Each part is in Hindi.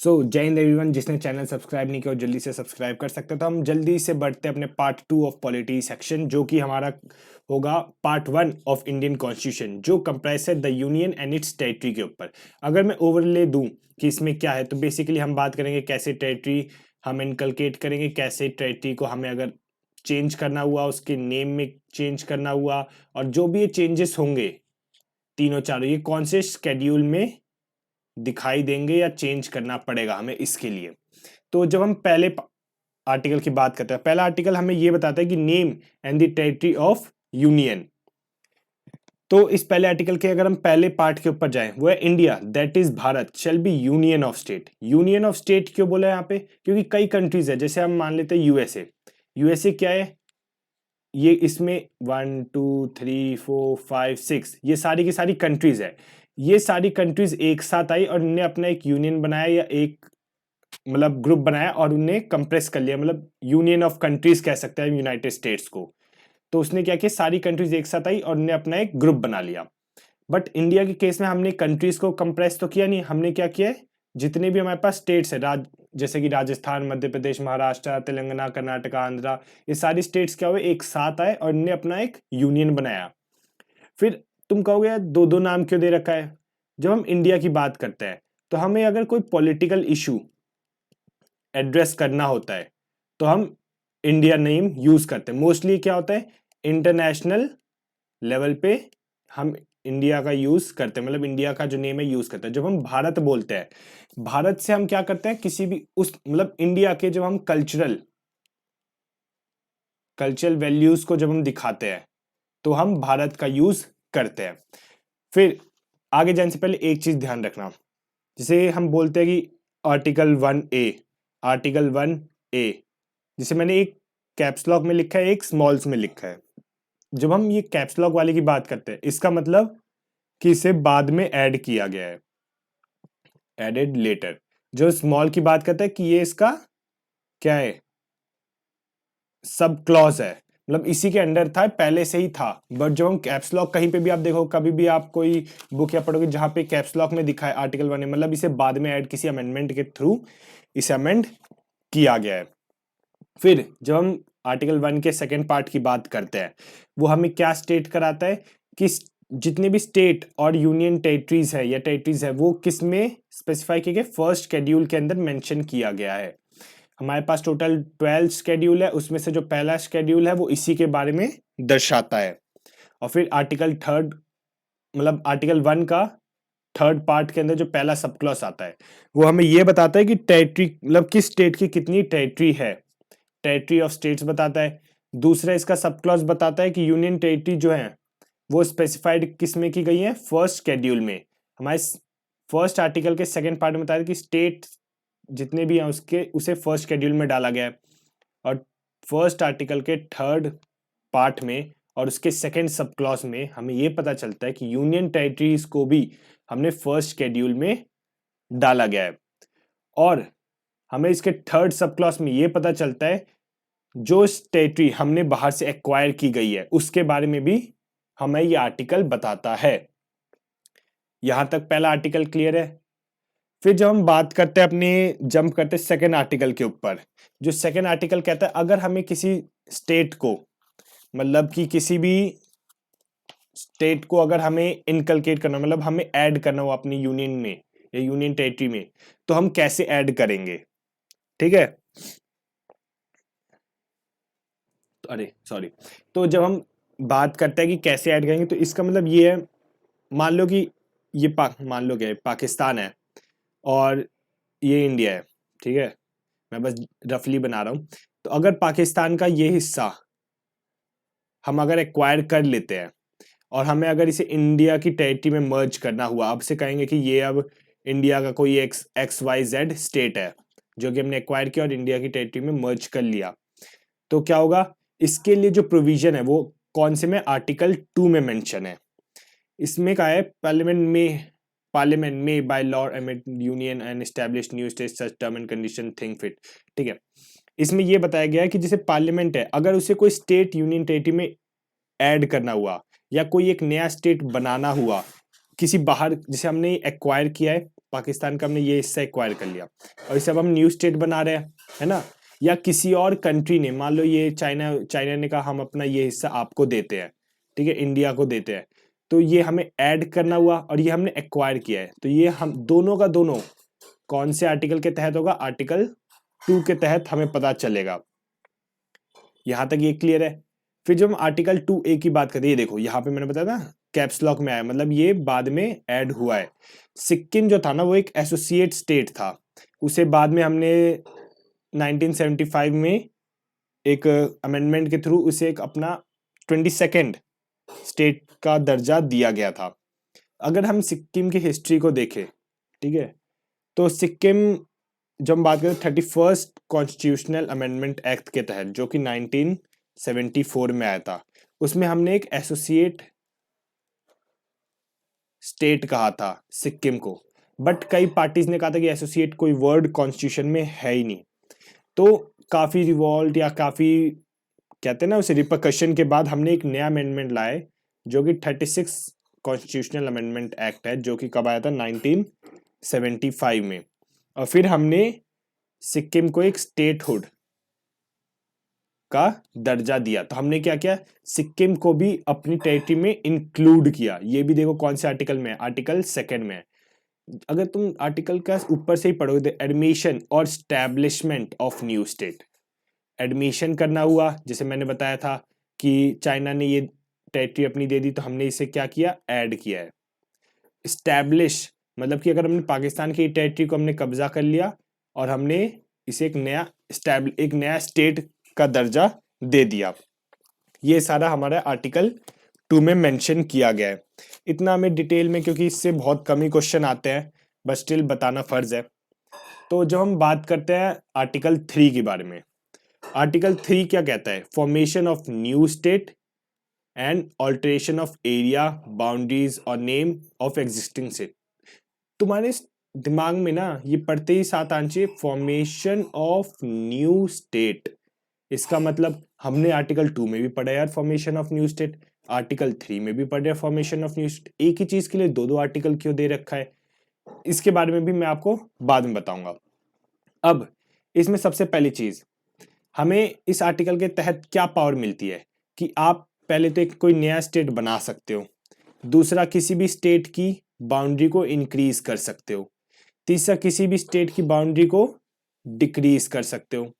जय हिंद एवरीवन, जिसने चैनल सब्सक्राइब नहीं किया वो जल्दी से सब्सक्राइब कर सकते हैं। तो हम जल्दी से बढ़ते हैं अपने पार्ट 2 ऑफ पॉलिटी सेक्शन, जो कि हमारा होगा पार्ट 1 ऑफ इंडियन कॉन्स्टिट्यूशन, जो कंप्राइज है the union and its territory के ऊपर। अगर मैं ओवरले दूं कि इसमें क्या है, तो बेसिकली हम बात करेंगे कैसे टेरिटरी हम इनकलकेट करेंगे, कैसे टेरिटरी को हमें अगर चेंज करना हुआ, उसके नेम में चेंज करना हुआ, और जो भी ये चेंजेस होंगे तीनों चारों, ये कौन से शेड्यूल में दिखाई देंगे या चेंज करना पड़ेगा हमें इसके लिए। तो जब हम पहले आर्टिकल की बात करते हैं, पहला आर्टिकल हमें यह बताता है कि name and the territory of union. तो इस पहले आर्टिकल के अगर हम पहले पार्ट के ऊपर जाएं, वो है India that is Bharat shall be union of state. Union of state क्यों बोला है यहाँ पे? क्योंकि कई कंट्रीज है, जैसे हम मान लेते हैं यूएसए। यूएसए क्या है? ये इसमें 1 2 3 4 5 6 ये सारी की सारी कंट्रीज है। ये सारी कंट्रीज एक साथ आई और इन्हें अपना एक यूनियन बनाया, या एक मतलब ग्रुप बनाया, और उन्हें कंप्रेस कर लिया, मतलब यूनियन ऑफ कंट्रीज कह सकते हैं यूनाइटेड स्टेट्स को। तो उसने क्या किया, सारी कंट्रीज एक साथ आई और उन्हें अपना एक ग्रुप बना लिया। बट इंडिया के केस में हमने कंट्रीज को कंप्रेस तो किया नहीं, हमने क्या किया है, जितने भी हमारे पास स्टेट्स है, जैसे कि राजस्थान, मध्य प्रदेश, महाराष्ट्र, तेलंगाना, कर्नाटक, आंध्रा, ये सारी स्टेट्स क्या हुए, एक साथ आए और इन्हें अपना एक यूनियन बनाया। फिर तुम कहोगे यार दो दो नाम क्यों दे रखा है? जब हम इंडिया की बात करते हैं, तो हमें अगर कोई पॉलिटिकल इशू एड्रेस करना होता है तो हम इंडिया नेम यूज करते हैं। मोस्टली क्या होता है, इंटरनेशनल लेवल पे हम इंडिया का यूज करते हैं, मतलब इंडिया का जो नेम है यूज करते हैं। जब हम भारत बोलते हैं, भारत से हम क्या करते हैं, किसी भी उस मतलब इंडिया के जब हम कल्चरल वैल्यूज को जब हम दिखाते हैं तो हम भारत का यूज करते हैं। फिर आगे जाने से पहले एक चीज ध्यान रखना, जैसे हम बोलते हैं कि आर्टिकल 1A, आर्टिकल 1A, जिसे मैंने एक कैप्स लॉक में लिखा है, एक स्मॉल्स में लिखा है। जब हम ये कैप्स लॉक वाले की बात करते हैं, इसका मतलब कि इसे बाद में ऐड किया गया है, एडेड लेटर। जो स्मॉल की बात करता है कि ये इसका क्या है, सब क्लॉज है, मतलब इसी के अंडर था, पहले से ही था। बट जब हम कैप्स लॉक, कहीं पे भी आप देखो, कभी भी आप कोई बुक या पढ़ोगे जहां पे कैप्स लॉक में दिखा है आर्टिकल 1 है, मतलब इसे बाद में ऐड, किसी अमेंडमेंट के थ्रू इसे अमेंड किया गया है। फिर जब हम आर्टिकल 1 के सेकेंड पार्ट की बात करते हैं, वो हमें क्या स्टेट कराता है कि जितने भी स्टेट और यूनियन टेरिटरीज है या टेरिटरीज है, वो किस में स्पेसिफाई किए गए, फर्स्ट शेड्यूल के अंदर मेंशन किया गया है। हमारे पास टोटल 12 शेड्यूल है, उसमें से जो पहला शेड्यूल है वो इसी के बारे में दर्शाता है। और फिर आर्टिकल 3 मतलब आर्टिकल 1 का थर्ड पार्ट के अंदर जो पहला सब क्लॉज आता है, वो हमें ये बताता है कि टेरिटरी मतलब किस स्टेट की कितनी टेरिटरी है, टेरिटरी ऑफ स्टेट्स बताता है। दूसरा इसका सब क्लॉज बताता है कि यूनियन टेरिटरी जो है वो स्पेसिफाइड किस में की गई है, फर्स्ट शेड्यूल में। हमारे फर्स्ट आर्टिकल के सेकंड पार्ट में बताया कि स्टेट जितने भी हैं उसके उसे फर्स्ट शेड्यूल में डाला गया है। और फर्स्ट आर्टिकल के थर्ड पार्ट में और उसके सेकंड सब क्लॉज में हमें यह पता चलता है कि यूनियन टेरिटरीज को भी हमने फर्स्ट शेड्यूल में डाला गया है। और हमें इसके थर्ड सब क्लॉज में यह पता चलता है जो टेरिटरी हमने बाहर से एक्वायर की गई है उसके बारे में भी हमें यह आर्टिकल बताता है। यहां तक पहला आर्टिकल क्लियर है। फिर जब हम बात करते हैं, अपने जंप करते हैं सेकेंड आर्टिकल के ऊपर, जो सेकेंड आर्टिकल कहता है अगर हमें किसी स्टेट को, मतलब कि किसी भी स्टेट को अगर हमें इनकलकेट करना, मतलब हमें ऐड करना हो अपनी यूनियन में या यूनियन टेरिटरी में, तो हम कैसे ऐड करेंगे। ठीक है, अरे सॉरी। तो जब हम बात करते हैं कि कैसे ऐड करेंगे, तो इसका मतलब ये है, मान लो कि ये मान लो क्या पाकिस्तान है और ये इंडिया है, ठीक है, मैं बस रफली बना रहा हूं। तो अगर पाकिस्तान का ये हिस्सा हम अगर एक्वायर कर लेते हैं और हमें अगर इसे इंडिया की टेरिटरी में मर्ज करना हुआ, अब से कहेंगे कि ये अब इंडिया का कोई XYZ स्टेट है जो कि हमने एक्वायर किया और इंडिया की टेरिटरी में मर्ज कर लिया, तो क्या होगा, इसके लिए जो प्रोविजन है वो कौन से में, आर्टिकल 2 में मेंशन है। इसमें क्या है, पार्लियामेंट में by law amend union and establish new state such term and condition think fit. ठीक है, इसमें यह बताया गया है कि जैसे पार्लियामेंट है, अगर उसे कोई स्टेट यूनियन टेरिटरी में ऐड करना हुआ या कोई एक नया स्टेट बनाना हुआ किसी बाहर, जैसे हमने एक्वायर किया है पाकिस्तान का हमने ये हिस्सा एक्वायर कर लिया और इसे अब हम न्यू स्टेट बना रहे हैं, है ना। या किसी और कंट्री ने, मान लो ये चाइना ने कहा हम अपना ये हिस्सा आपको देते हैं, ठीक है, इंडिया को देते हैं, तो ये हमें ऐड करना हुआ और ये हमने एक्वायर किया है, तो ये हम दोनों का दोनों कौन से आर्टिकल के तहत होगा, आर्टिकल 2 के तहत हमें पता चलेगा। यहां तक ये क्लियर है। फिर जब हम आर्टिकल 2A की बात करते हैं, ये देखो यहाँ पे मैंने बताया ना कैप्स लॉक में आया, मतलब ये बाद में ऐड हुआ है। सिक्किम जो था ना वो एक एसोसिएट स्टेट था, उसे बाद में हमने 1975 में एक अमेंडमेंट के थ्रू उसे एक अपना 22nd स्टेट का दर्जा दिया गया था। अगर हम सिक्किम की हिस्ट्री को देखें, ठीक है, तो सिक्किम जब हम बात करें 31st कॉन्स्टिट्यूशनल अमेंडमेंट एक्ट के तहत जो कि 1974 में आया था, उसमें हमने एक एसोसिएट स्टेट कहा था सिक्किम को, बट कई पार्टीज ने कहा था कि एसोसिएट कोई वर्ड कॉन्स्टिट्यूशन में है ही नहीं, तो काफी रिवॉल्ट या काफी कहते हैं ना उसे रिपरकशन के बाद हमने एक नया अमेंडमेंट लाए जो कि 36 कॉन्स्टिट्यूशनल अमेंडमेंट एक्ट है, जो कि कब आया था 1975 में, और फिर हमने सिक्किम को एक स्टेटहुड का दर्जा दिया। तो हमने क्या किया, सिक्किम को भी अपनी टेरिटरी में इंक्लूड किया। ये भी देखो कौन से आर्टिकल में है, आर्टिकल 2 में है। अगर तुम आर्टिकल का ऊपर से ही पढ़ोगे तो एडमिशन और establishment of new state, admission करना हुआ, जैसे मैंने बताया था कि चाइना ने ये टेरिटरी अपनी दे दी तो हमने इसे क्या किया, ऐड किया है। स्टैब्लिश मतलब कि अगर हमने पाकिस्तान की टेरिटरी को हमने कब्जा कर लिया और हमने इसे एक नया स्टेट का दर्जा दे दिया। ये सारा हमारा आर्टिकल 2 में मेंशन किया गया है। इतना हमें डिटेल में, क्योंकि इससे बहुत कम ही क्वेश्चन आते हैं, बट स्टिल बताना फर्ज है। तो जब हम बात करते हैं आर्टिकल 3 के बारे में, आर्टिकल 3 क्या कहता है, formation of new state and alteration of area, boundaries और नेम ऑफ एग्जिस्टिंग स्टेट। तुम्हारे दिमाग में ना ये पढ़ते ही साथ आना चाहिए, फॉर्मेशन ऑफ न्यू स्टेट। इसका मतलब हमने आर्टिकल 2 में भी पढ़ा यार formation of new state, article 3 में भी पढ़ रहे फॉर्मेशन ऑफ न्यू स्टेट। एक ही चीज के लिए दो आर्टिकल क्यों दे रखा है, इसके बारे में भी मैं आपको बाद में बताऊंगा। अब इसमें सबसे पहली चीज, हमें इस आर्टिकल के तहत क्या पावर मिलती है कि आप पहले तो एक कोई नया स्टेट बना सकते हो, दूसरा किसी भी स्टेट की बाउंड्री को इंक्रीज कर सकते हो, तीसरा किसी भी स्टेट की बाउंड्री को डिक्रीज कर सकते हो,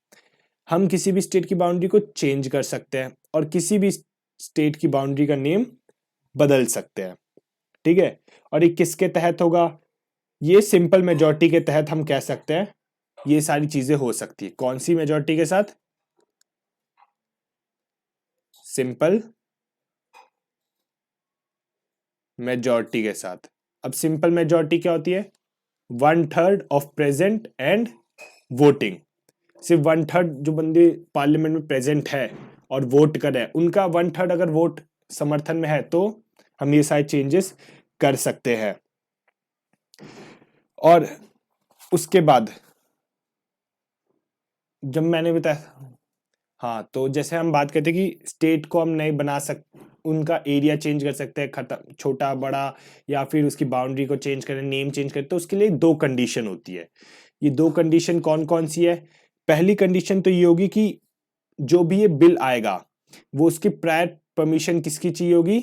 हम किसी भी स्टेट की बाउंड्री को चेंज कर सकते हैं और किसी भी स्टेट की बाउंड्री का नेम बदल सकते हैं, ठीक है। और ये किसके तहत होगा, ये सिंपल मेजॉरिटी के तहत हम कह सकते हैं ये सारी चीजें हो सकती है। कौन सी मेजॉरिटी के साथ, सिंपल मेजॉरिटी के साथ। अब सिंपल मेजॉरिटी क्या होती है, 1/3 ऑफ प्रेजेंट एंड वोटिंग। सिर्फ 1/3 जो बंदे पार्लियामेंट में प्रेजेंट है और वोट कर रहे हैं, उनका 1/3 अगर वोट समर्थन में है तो हम ये सारे चेंजेस कर सकते हैं। और उसके बाद जब मैंने बताया, हाँ, तो जैसे हम बात करते हैं कि स्टेट को हम नहीं बना सकते, उनका एरिया चेंज कर सकते हैं, खत्म छोटा बड़ा, या फिर उसकी बाउंड्री को चेंज करें, नेम चेंज करें, तो उसके लिए 2 कंडीशन होती है। ये 2 कंडीशन कौन कौन सी है, पहली कंडीशन तो ये होगी कि जो भी ये बिल आएगा वो उसकी प्रायर परमिशन किसकी चाहिए होगी,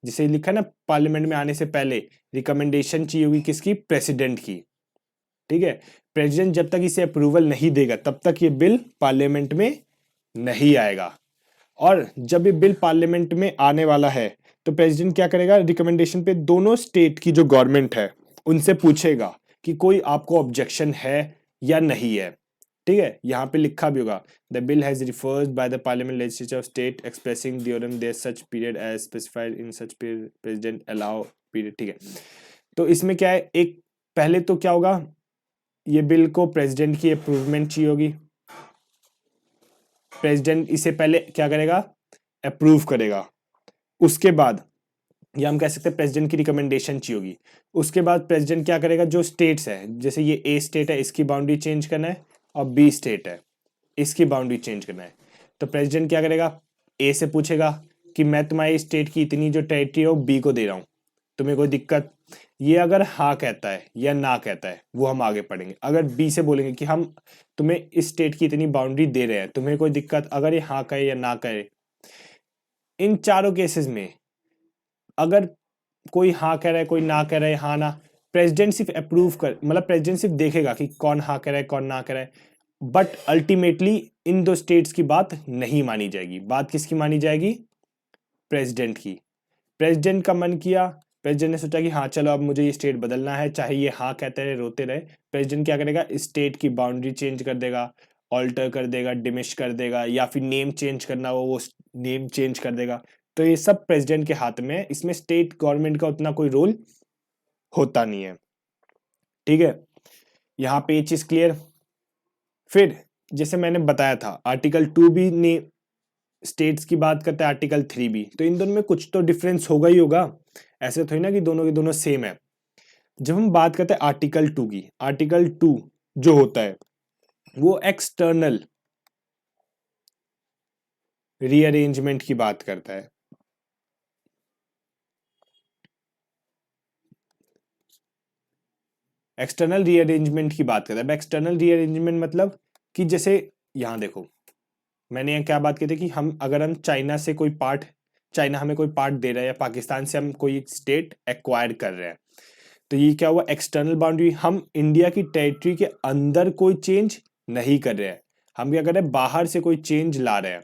जिसे लिखा है ना पार्लियामेंट में आने से पहले रिकमेंडेशन चाहिए होगी किसकी, प्रेसिडेंट की, ठीक है। प्रेसिडेंट जब तक इसे अप्रूवल नहीं देगा तब तक ये बिल पार्लियामेंट में नहीं आएगा। और जब ये बिल पार्लियामेंट में आने वाला है तो प्रेसिडेंट क्या करेगा, रिकमेंडेशन पे दोनों स्टेट की जो गवर्नमेंट है उनसे पूछेगा कि कोई आपको ऑब्जेक्शन है या नहीं है, ठीक है। यहाँ पे लिखा भी होगा, the bill has referred by the parliament legislature of state expressing their such period as specified in such president allow period, ठीक है। तो इसमें क्या है, एक पहले तो क्या होगा, ये बिल को प्रेसिडेंट की अप्रूवमेंट चाहिए होगी, प्रेसिडेंट इसे पहले क्या करेगा, अप्रूव करेगा, उसके बाद या हम कह सकते हैं प्रेसिडेंट की रिकमेंडेशन चाहिए होगी, उसके बाद प्रेसिडेंट क्या करेगा, जो स्टेट्स है, जैसे ये ए स्टेट है इसकी बाउंड्री चेंज करना है और बी स्टेट है इसकी बाउंड्री चेंज करना है, तो प्रेसिडेंट क्या करेगा, ए से पूछेगा कि मैं तुम्हारी स्टेट की इतनी जो टेरिटरी है वो बी को दे रहा हूँ, तुम्हें कोई दिक्कत, ये अगर हाँ कहता है या ना कहता है वो हम आगे पढ़ेंगे। अगर बी से बोलेंगे कि हम तुम्हें इस स्टेट की इतनी बाउंड्री दे रहे हैं, तुम्हें कोई दिक्कत, अगर ये हाँ कहे या ना कहे, इन चारों केसेस में अगर कोई हाँ कह रहा है कोई ना कह रहा है, हाँ ना, प्रेसिडेंट सिर्फ अप्रूव कर, मतलब प्रेसिडेंट सिर्फ देखेगा कि कौन हाँ कह रहा है कौन ना कह रहा है, बट अल्टीमेटली इन दो स्टेट्स की बात नहीं मानी जाएगी। बात किसकी मानी जाएगी? प्रेसिडेंट की। प्रेसिडेंट का मन किया, प्रेसिडेंट ने सोचा कि हाँ चलो अब मुझे ये स्टेट बदलना है, चाहे ये हाँ कहते रहे रोते रहे, प्रेसिडेंट क्या करेगा? स्टेट की बाउंड्री चेंज कर देगा, ऑल्टर कर देगा, डिमिश कर देगा, या फिर नेम चेंज करना हो वो नेम चेंज कर देगा। तो ये सब प्रेसिडेंट के हाथ में है, इसमें स्टेट गवर्नमेंट का उतना कोई रोल होता नहीं है। ठीक है, यहाँ पे ये चीज क्लियर। फिर जैसे मैंने बताया था आर्टिकल 2 भी ने स्टेट्स की बात करता है, आर्टिकल 3 भी, तो इन दोनों में कुछ तो डिफरेंस होगा ही होगा, ऐसे थोड़ी ना कि दोनों के दोनों सेम है। जब हम बात करते हैं आर्टिकल 2 की, आर्टिकल 2 जो होता है वो एक्सटर्नल रीअरेंजमेंट की बात करता है। एक्सटर्नल रीअरेंजमेंट की बात करता है। एक्सटर्नल रीअरेंजमेंट मतलब कि जैसे यहाँ देखो, मैंने यहाँ क्या बात की थी कि हम अगर हम चाइना से कोई पार्ट, चाइना हमें कोई पार्ट दे रहा है या पाकिस्तान से हम कोई स्टेट एक्वायर कर रहे हैं, तो ये क्या हुआ? External boundary. हम इंडिया की टेरिटरी के अंदर कोई चेंज नहीं कर रहे हैं, हम क्या कर रहे हैं? बाहर से कोई चेंज ला रहे हैं।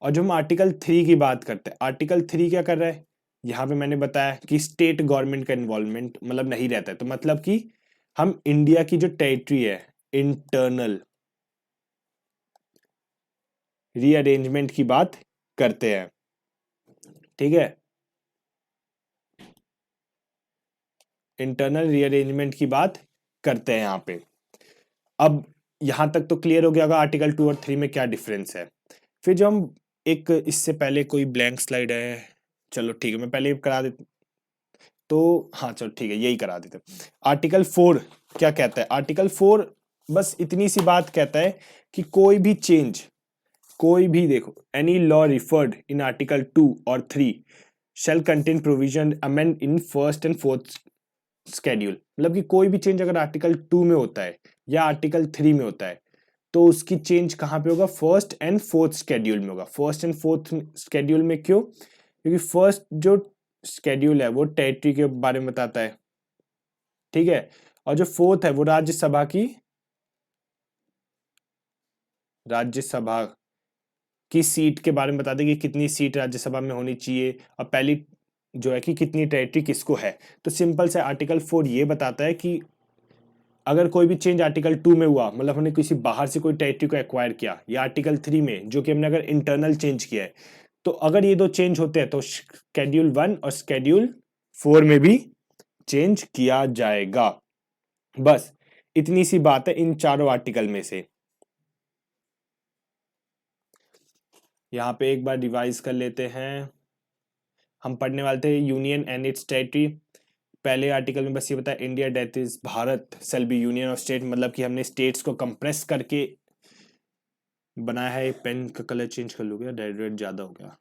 और जो हम आर्टिकल 3 की बात करते हैं, आर्टिकल 3 क्या कर रहा है? यहाँ पे मैंने बताया कि स्टेट गवर्नमेंट का इन्वॉल्वमेंट मतलब नहीं रहता है, तो मतलब कि हम इंडिया की जो टेरिटरी है इंटरनल रीअरेंजमेंट की बात करते हैं। ठीक है, इंटरनल रीअरेंजमेंट की बात करते हैं यहाँ पे। अब यहां तक तो क्लियर हो गया होगा आर्टिकल 2 और 3 में क्या डिफरेंस है। फिर जो हम एक, इससे पहले कोई ब्लैंक स्लाइड है, चलो ठीक है मैं पहले करा देता, तो हाँ चलो ठीक है यही करा देते। आर्टिकल 4 क्या कहता है? आर्टिकल 4 बस इतनी सी बात कहता है कि कोई भी चेंज, कोई भी, देखो, any law referred in article 2 और 3 shall contain provision amend in first and fourth schedule। मतलब कि कोई भी चेंज अगर आर्टिकल 2 में होता है या आर्टिकल 3 में होता है तो उसकी चेंज कहाँ पे होगा? फर्स्ट एंड फोर्थ स्केड्यूल में होगा। फर्स्ट एंड फोर्थ स्केड्यूल में क्यों? क्योंकि फर्स्ट जो स्केड्यूल है वो टेरिटरी के बारे में बताता है, ठीक है, और जो फोर्थ है वो राज्यसभा की सीट के बारे में बताते हैं कि कितनी सीट राज्यसभा में होनी चाहिए, और पहली जो है कि कितनी टेरिटरी किसको है। तो सिंपल से आर्टिकल 4 ये बताता है कि अगर कोई भी चेंज आर्टिकल 2 में हुआ, मतलब हमने किसी बाहर से कोई टेरिटरी को एक्वायर किया, या आर्टिकल 3 में जो कि हमने अगर इंटरनल चेंज किया है, तो अगर ये दो चेंज होते हैं तो शेड्यूल 1 और शेड्यूल 4 में भी चेंज किया जाएगा। बस इतनी सी बात है इन चारों आर्टिकल में से। यहां पे एक बार रिवाइज कर लेते हैं। हम पढ़ने वाले थे यूनियन एंड इट्स टेरिटरी। पहले आर्टिकल में बस ये बताया India that is Bharat shall be union of state, मतलब कि हमने स्टेट्स को कंप्रेस करके बनाया है। पेन का कलर चेंज कर लो, क्या रेड ज्यादा हो गया,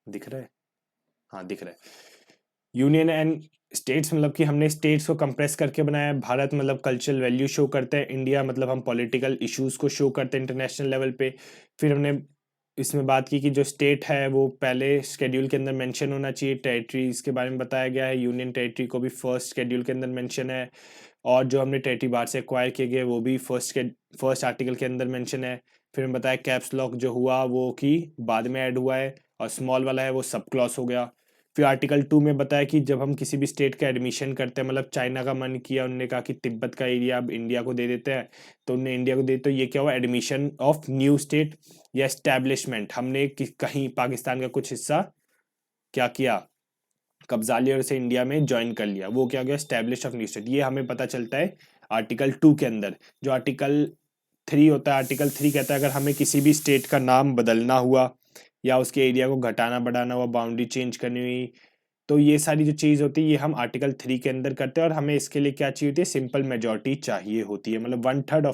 दिख रहा है? हाँ दिख रहा है। यूनियन एंड स्टेट्स मतलब कि हमने स्टेट्स को कंप्रेस करके बनाया है। भारत मतलब कल्चरल वैल्यू शो करते हैं, इंडिया मतलब हम पॉलिटिकल इश्यूज को शो करते हैं इंटरनेशनल लेवल पे। फिर हमने इसमें बात की कि जो स्टेट है वो पहले शेड्यूल के अंदर मेंशन होना चाहिए। टेरिटरीज के बारे में बताया गया है, यूनियन टेरिटरी को भी फर्स्ट शेड्यूल के अंदर मेंशन है, और जो हमने टेरिटरी बाहर से एक्वायर किए गए वो भी फर्स्ट आर्टिकल के अंदर मेंशन है। फिर हम बताया कैप्स लॉक जो हुआ वो कि बाद में ऐड हुआ है, और स्मॉल वाला है वो सब क्लॉज हो गया। फिर आर्टिकल 2 में बताया कि जब हम किसी भी स्टेट का एडमिशन करते हैं, मतलब चाइना का मन किया, उन्होंने कहा कि तिब्बत का एरिया अब इंडिया को दे देते हैं, तो उन्होंने इंडिया को दे, तो ये क्या हुआ? एडमिशन ऑफ न्यू स्टेट या एस्टैब्लिशमेंट। हमने कहीं पाकिस्तान का कुछ हिस्सा क्या किया? कब्जा लिया और उसे इंडिया में ज्वाइन कर लिया, वो क्या गया? Establish of new state. ये हमें पता चलता है आर्टिकल 2 के अंदर। जो आर्टिकल 3 होता है, आर्टिकल 3 कहता है अगर हमें किसी भी स्टेट का नाम बदलना हुआ या उसके एरिया को घटाना बढ़ाना हुआ, बाउंड्री चेंज करनी हुई, तो ये सारी जो चीज़ होती है ये हम आर्टिकल 3 के अंदर करते हैं। और हमें इसके लिए क्या चाहिए होती है? सिंपल मेजोरिटी चाहिए होती है, मतलब 1/3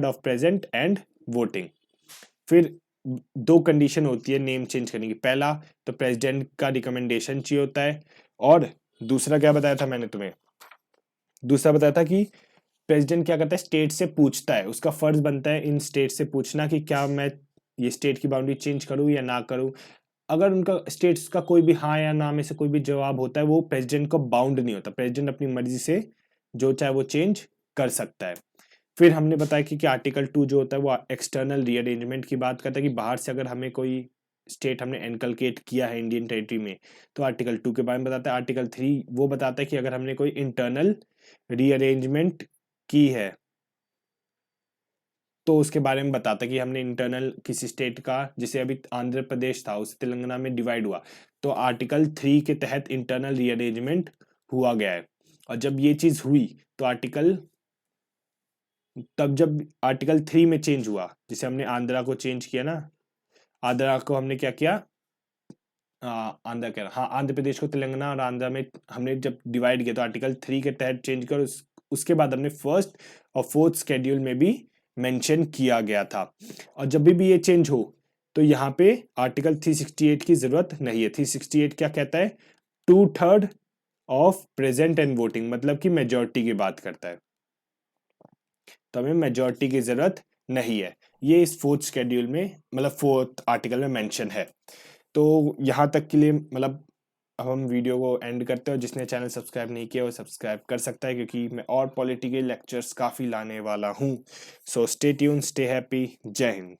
ऑफ प्रेजेंट एंड वोटिंग। फिर दो कंडीशन होती है नेम चेंज करने की। पहला तो प्रेसिडेंट का रिकमेंडेशन चाहिए होता है, और दूसरा क्या बताया था मैंने तुम्हें, दूसरा बताया था कि प्रेसिडेंट क्या करता है, स्टेट से पूछता है, उसका फर्ज बनता है इन स्टेट से पूछना कि क्या मैं ये स्टेट की बाउंड्री चेंज करूं या ना करूं। अगर उनका स्टेट्स का कोई भी हाँ या ना में से कोई भी जवाब होता है, वो प्रेसिडेंट को बाउंड नहीं होता, प्रेसिडेंट अपनी मर्जी से जो चाहे वो चेंज कर सकता है। फिर हमने बताया कि आर्टिकल 2 जो होता है वो एक्सटर्नल रीअरेंजमेंट की बात करता है कि बाहर से अगर हमें कोई स्टेट हमने एनकलकेट किया है इंडियन टेरिटरी में, तो आर्टिकल 2 के बारे में बताता है। आर्टिकल 3 वो बताता है कि अगर हमने कोई इंटरनल रीअरेंजमेंट की है तो उसके बारे में बताता है कि हमने इंटरनल किसी स्टेट का, जैसे अभी आंध्र प्रदेश था उसे तेलंगाना में डिवाइड हुआ, तो आर्टिकल 3 के तहत इंटरनल रीअरेंजमेंट हुआ गया है। और जब ये चीज हुई तो तब जब आर्टिकल 3 में चेंज हुआ, जैसे हमने आंध्रा को चेंज किया ना, आंध्रा को हमने क्या किया, आंध्र कह रहा हाँ, आंध्र प्रदेश को तेलंगाना और आंध्रा में हमने जब डिवाइड किया तो आर्टिकल 3 के तहत चेंज कर उसके बाद हमने फर्स्ट और फोर्थ शेड्यूल में भी मेंशन किया गया था। और जब भी ये चेंज हो तो यहाँ पे आर्टिकल 368 की जरूरत नहीं है। 368 क्या कहता है, 2/3 ऑफ प्रेजेंट एंड वोटिंग, मतलब कि मेजोरिटी की बात करता है, तो हमें मेजोरिटी की जरूरत नहीं है। ये इस फोर्थ शेड्यूल में, मतलब फोर्थ आर्टिकल में मेंशन है। तो यहाँ तक के लिए मतलब अब हम वीडियो को एंड करते हैं। जिसने चैनल सब्सक्राइब नहीं किया वो सब्सक्राइब कर सकता है, क्योंकि मैं और पॉलिटिकल लेक्चर्स काफ़ी लाने वाला हूँ। So stay tune, stay happy, जय हिंद।